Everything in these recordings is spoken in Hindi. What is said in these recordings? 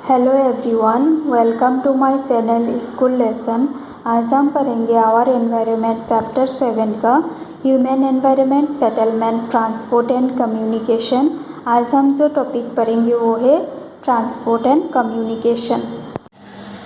Hello everyone, welcome to my channel school lesson. आज हम पढ़ेंगे आवर एनवायरनमेंट चैप्टर 7 का human environment, settlement, transport and communication. आज हम जो टॉपिक पढ़ेंगे वो है ट्रांसपोर्ट एंड कम्युनिकेशन।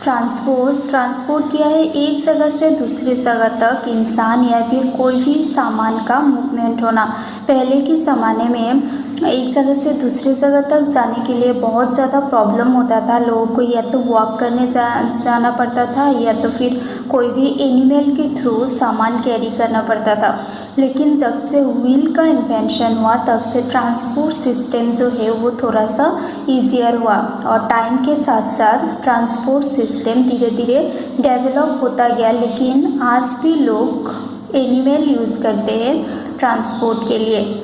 ट्रांसपोर्ट क्या है? एक जगह से दूसरी जगह तक इंसान या फिर कोई भी सामान का मूवमेंट होना। पहले के ज़माने में एक जगह से दूसरी जगह तक जाने के लिए बहुत ज़्यादा प्रॉब्लम होता था। लोगों को या तो वॉक करने जाना पड़ता था या तो फिर कोई भी एनिमल के थ्रू सामान कैरी करना पड़ता था। लेकिन जब से व्हील का इन्वेंशन हुआ तब से ट्रांसपोर्ट सिस्टम जो है वो थोड़ा सा ईजियर हुआ और टाइम के साथ साथ ट्रांसपोर्ट सिस्टम धीरे धीरे डेवलप होता गया। लेकिन आज भी लोग एनिमल यूज़ करते हैं ट्रांसपोर्ट के लिए।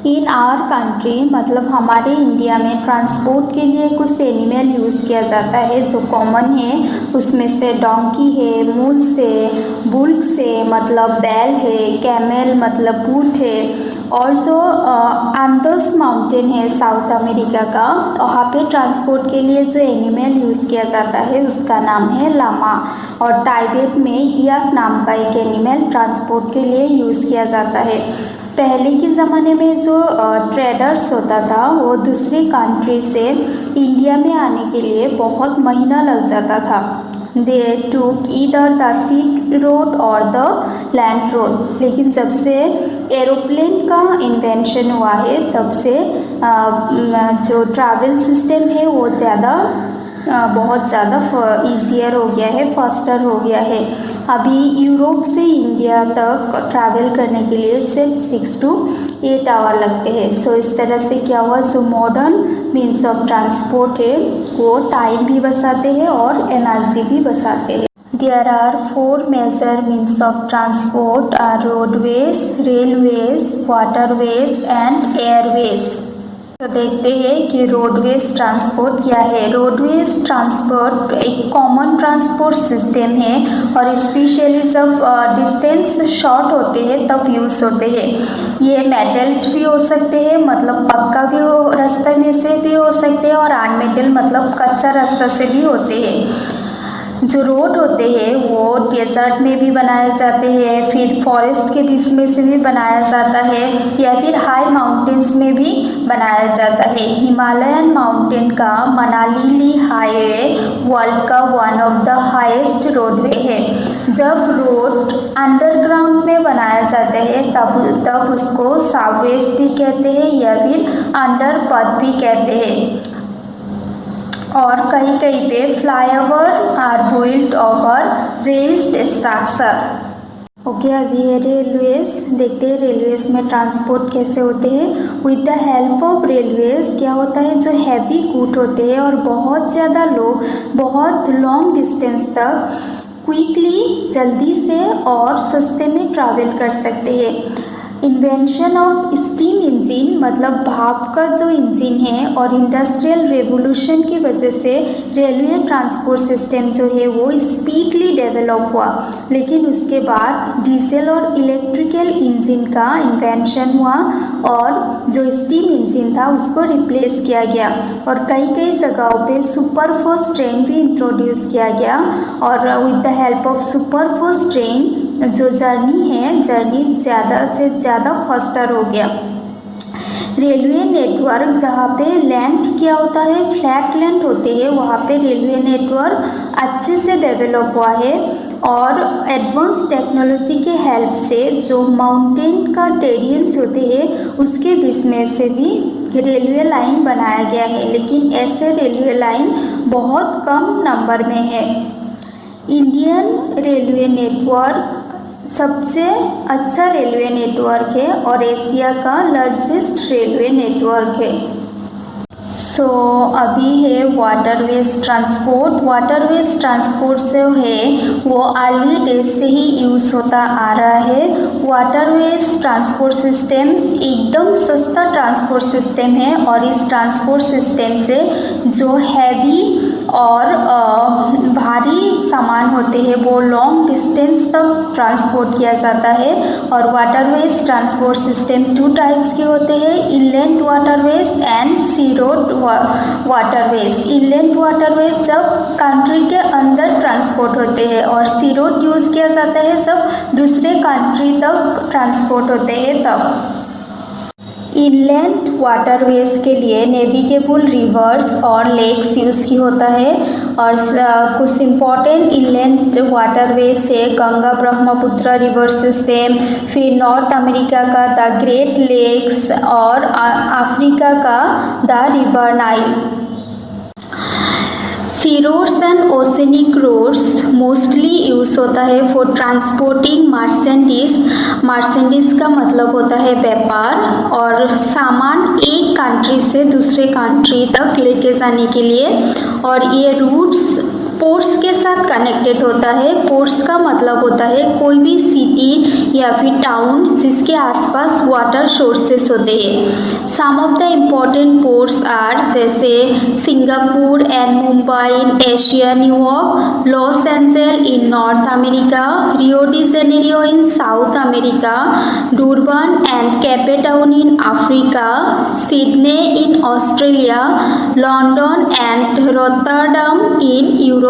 इन आवर कंट्री मतलब हमारे इंडिया में ट्रांसपोर्ट के लिए कुछ एनिमल यूज़ किया जाता है जो कॉमन है। उसमें से डोंकी है, मूल्स है, बुल्स है मतलब बैल है, कैमल मतलब ऊंट है, और जो एंडस माउंटेन है साउथ अमेरिका का, वहाँ पे ट्रांसपोर्ट के लिए जो एनिमल यूज़ किया जाता है उसका नाम है लामा। और टाइबेट में याक नाम का एक एनिमल ट्रांसपोर्ट के लिए यूज़ किया जाता है। पहले के ज़माने में जो ट्रेडर्स होता था वो दूसरी कंट्री से इंडिया में आने के लिए बहुत महीना लग जाता था। दे टूक ईदर द सी रोड और द लैंड रोड। लेकिन जब से एरोप्लेन का इन्वेंशन हुआ है तब से जो ट्रैवल सिस्टम है वो बहुत ज़्यादा ईजियर हो गया है, फास्टर हो गया है। अभी यूरोप से इंडिया तक ट्रैवल करने के लिए सिर्फ 6 to 8 आवर लगते हैं। सो इस तरह से क्या हुआ, जो मॉडर्न मीन्स ऑफ ट्रांसपोर्ट है वो टाइम भी बचाते हैं और एनर्जी भी बचाते हैं। There are 4 major means of transport are roadways, railways, waterways and airways। तो देखते हैं कि रोडवेज ट्रांसपोर्ट क्या है। रोडवेज ट्रांसपोर्ट एक कॉमन ट्रांसपोर्ट सिस्टम है और स्पेशली जब डिस्टेंस शॉर्ट होते हैं तब यूज़ होते हैं। ये मेटल भी हो सकते हैं मतलब पक्का भी हो रास्ते में से भी हो सकते हैं और अनमेटल मतलब कच्चा रास्ता से भी होते हैं। जो रोड होते हैं वो डेजर्ट में भी बनाए जाते हैं, फिर फॉरेस्ट के बीच में से भी बनाया जाता है या फिर हाई माउंटेन्स में भी बनाया जाता है। हिमालयन माउंटेन का मनाली ली हाईवे वर्ल्ड का one of the highest roadway है। जब रोड अंडरग्राउंड में बनाया जाता है तब उसको सबवेज भी कहते हैं या फिर अंडरपाथ भी कहते हैं। और कहीं कहीं पे flyover are built over raised structure. Okay, अभी है रेलवेज। देखते हैं रेलवेज में ट्रांसपोर्ट कैसे होते हैं। With the help of railways क्या होता है, जो हैवी गुड होते हैं और बहुत ज़्यादा लोग बहुत लॉन्ग डिस्टेंस तक क्विकली जल्दी से और सस्ते में ट्रैवल कर सकते हैं। इन्वेंशन ऑफ स्टीम इंजन मतलब भाप का जो इंजन है और इंडस्ट्रियल रेवोल्यूशन की वजह से रेलवे ट्रांसपोर्ट सिस्टम जो है वो स्पीडली डेवलप हुआ। लेकिन उसके बाद डीजल और इलेक्ट्रिकल इंजन का इन्वेंशन हुआ और जो स्टीम इंजन था उसको रिप्लेस किया गया और कई जगहों पे सुपर फास्ट ट्रेन भी इंट्रोड्यूस किया गया। और with the help of super fast train जो जर्नी ज़्यादा से ज़्यादा फास्टर हो गया। रेलवे नेटवर्क जहाँ पे लैंड क्या होता है, फ्लैट लैंड होते हैं, वहाँ पे रेलवे नेटवर्क अच्छे से डेवलप हुआ है। और एडवांस टेक्नोलॉजी के हेल्प से जो माउंटेन का टेरियंस होते हैं उसके बीच में से भी रेलवे लाइन बनाया गया है। लेकिन ऐसे रेलवे लाइन बहुत कम नंबर में है। इंडियन रेलवे नेटवर्क सबसे अच्छा रेलवे नेटवर्क है और एशिया का लार्जेस्ट रेलवे नेटवर्क है। सो अभी है वाटरवेज ट्रांसपोर्ट। वाटरवेज ट्रांसपोर्ट जो है वो अर्ली डेज से ही यूज़ होता आ रहा है। वाटरवेज ट्रांसपोर्ट सिस्टम एकदम सस्ता ट्रांसपोर्ट सिस्टम है और इस ट्रांसपोर्ट सिस्टम से जो हैवी और भारी सामान होते हैं वो लॉन्ग डिस्टेंस तक ट्रांसपोर्ट किया जाता है। और वाटरवेज ट्रांसपोर्ट सिस्टम 2 टाइप्स के होते हैं, inland waterways and sea road waterways. Inland waterways जब कंट्री के अंदर ट्रांसपोर्ट होते हैं और सी रोड यूज़ किया जाता है जब दूसरे कंट्री तक ट्रांसपोर्ट होते हैं तब। इनलैंड वाटरवेज के लिए नेविगेबल रिवर्स और लेक्स यूज़ की होता है। और कुछ इम्पॉर्टेंट इनलैंड वाटरवेज है गंगा ब्रह्मपुत्र रिवर सिस्टम, फिर नॉर्थ अमेरिका का द ग्रेट लेक्स और अफ्रीका का the river Nile. Sea roads and oceanic roads mostly use होता है फॉर ट्रांसपोर्टिंग मर्चेंडीज। मर्चेंडीज का मतलब होता है व्यापार और सामान एक कंट्री से दूसरे कंट्री तक लेके जाने के लिए। और ये रूट्स पोर्ट्स के साथ कनेक्टेड होता है। पोर्ट्स का मतलब होता है कोई भी सिटी या फिर टाउन जिसके आसपास वाटर सोर्सेस होते हैं। Some of the important ports are जैसे Singapore and Mumbai in Asia, New York, Los Angeles in North America, Rio de Janeiro in South America, Durban and Cape Town in Africa, Sydney in Australia, London and Rotterdam in Europe.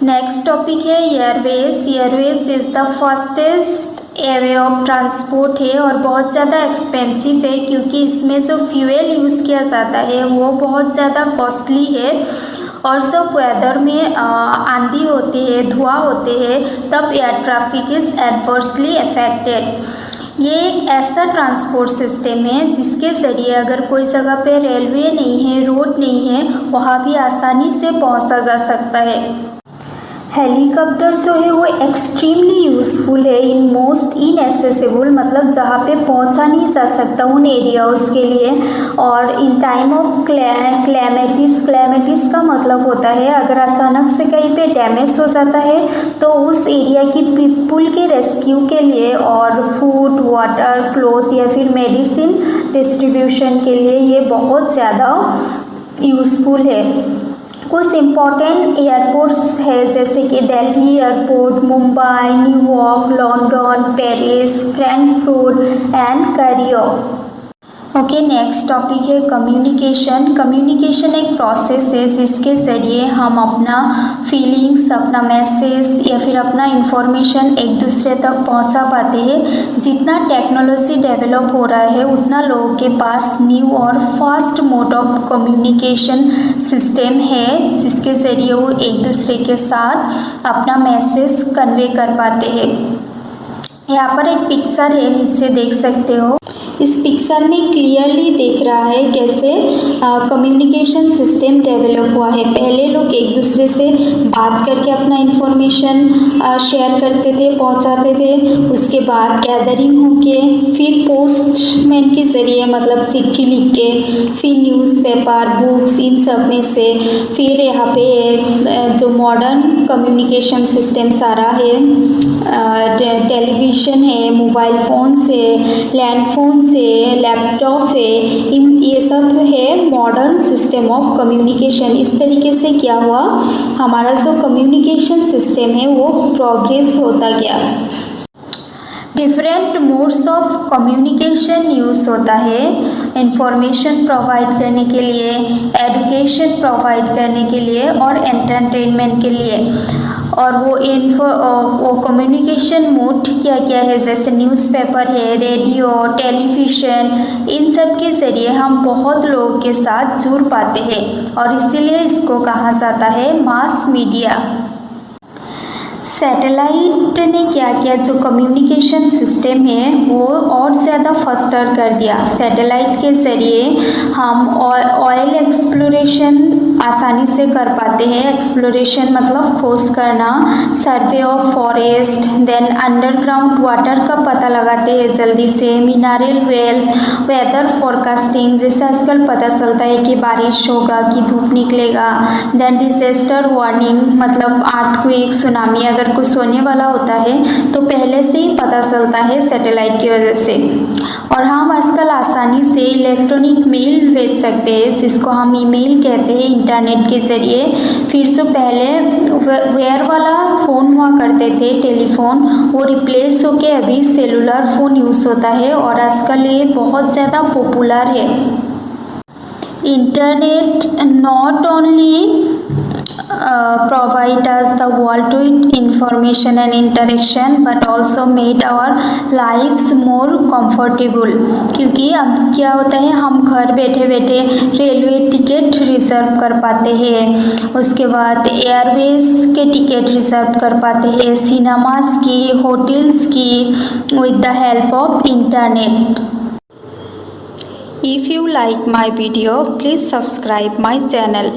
Next topic है airways. Airways is the fastest way of transport है और बहुत ज़्यादा एक्सपेंसिव है क्योंकि इसमें जो फ्यूल यूज़ किया जाता है वो बहुत ज़्यादा कॉस्टली है। और जब वेदर में आंधी होती है, धुआं होते हैं, तब air traffic is adversely affected. ये एक ऐसा ट्रांसपोर्ट सिस्टम है जिसके ज़रिए अगर कोई जगह पे रेलवे नहीं है, रोड नहीं है, वहाँ भी आसानी से पहुँचा जा सकता है। हेलीकॉप्टर जो है वो एक्सट्रीमली यूज़फुल है इन मोस्ट इनएसेसिबल, मतलब जहाँ पे पहुँचा नहीं जा सकता उन एरियाज़ के लिए। और इन टाइम ऑफ क्लैमिटीज़ का मतलब होता है अगर अचानक से कहीं पे डैमेज हो जाता है तो उस एरिया की पीपल के रेस्क्यू के लिए और फूड, वाटर, क्लॉथ या फिर मेडिसिन डिस्ट्रीब्यूशन के लिए ये बहुत ज़्यादा यूज़फुल है। कुछ इम्पॉर्टेंट एयरपोर्ट्स है जैसे कि Delhi airport, Mumbai, New York, London, Paris, Frankfurt and Cairo. Okay, next topic है कम्युनिकेशन। कम्युनिकेशन एक प्रोसेस है जिसके ज़रिए हम अपना फीलिंग्स, अपना मैसेज या फिर अपना इंफॉर्मेशन एक दूसरे तक पहुंचा पाते हैं। जितना टेक्नोलॉजी डेवलप हो रहा है उतना लोगों के पास न्यू और fast mode of communication system है जिसके ज़रिए वो एक दूसरे के साथ अपना मैसेज कन्वे कर पाते हैं। यहाँ पर एक पिक्चर है, नीचे देख सकते हो। इस पिक्चर में क्लियरली देख रहा है कैसे कम्युनिकेशन सिस्टम डेवलप हुआ है। पहले लोग एक दूसरे से बात करके अपना इंफॉर्मेशन शेयर करते थे, पहुंचाते थे। उसके बाद गैदरिंग होके फिर पोस्टमैन के ज़रिए मतलब चिट्ठी लिख के, फिर न्यूज़पेपर, बुक्स, इन सब में से फिर यहाँ पे जो मॉडर्न कम्युनिकेशन सिस्टम सारा है, टेलीविज़न है, मोबाइल फ़ोन से, लैंड फ़ोन से, लैपटॉप है, ये सब है मॉडर्न सिस्टम ऑफ कम्युनिकेशन। इस तरीके से क्या हुआ, हमारा जो कम्युनिकेशन सिस्टम है वो प्रोग्रेस होता गया। Different modes of communication use होता है इंफॉर्मेशन प्रोवाइड करने के लिए, एजुकेशन प्रोवाइड करने के लिए और एंटरटेनमेंट के लिए। और वो कम्युनिकेशन मोड क्या क्या है, जैसे न्यूज़पेपर है, रेडियो, टेलीविज़न, इन सब के ज़रिए हम बहुत लोगों के साथ जुड़ पाते हैं और इसीलिए इसको कहा जाता है मास मीडिया। सैटेलाइट ने क्या किया, जो कम्युनिकेशन सिस्टम है वो और ज़्यादा फास्टर कर दिया। सैटेलाइट के ज़रिए हम ऑयल एक्सप्लोरेशन आसानी से कर पाते हैं। एक्सप्लोरेशन मतलब खोज करना, survey of forest, then underground water का पता लगाते हैं जल्दी से, मिनरल वेल्थ, वेदर फोरकास्टिंग, जैसे आजकल पता चलता है कि बारिश होगा कि धूप निकलेगा, देन डिजास्टर वार्निंग मतलब अर्थक्वेक, सुनामी अगर कुछ होने वाला होता है तो पहले से ही पता चलता है सैटेलाइट की वजह से। और हम आजकल आसानी से इलेक्ट्रॉनिक मेल भेज सकते हैं जिसको हम ईमेल कहते हैं इंटरनेट के ज़रिए। फिर जो पहले वेयर वाला फ़ोन हुआ करते थे टेलीफोन, वो रिप्लेस होके अभी सेलुलर फ़ोन यूज़ होता है और आजकल ये बहुत ज़्यादा पॉपुलर है। Internet not only provide us the world with information and interaction but also made our lives more comfortable। क्योंकि अब क्या होता है, हम घर बैठे बैठे रेलवे टिकट रिजर्व कर पाते हैं, उसके बाद एयरवेज के टिकट रिजर्व कर पाते हैं, सिनेमास की, होटल्स की, with the help of internet। If you like my video, please subscribe my channel।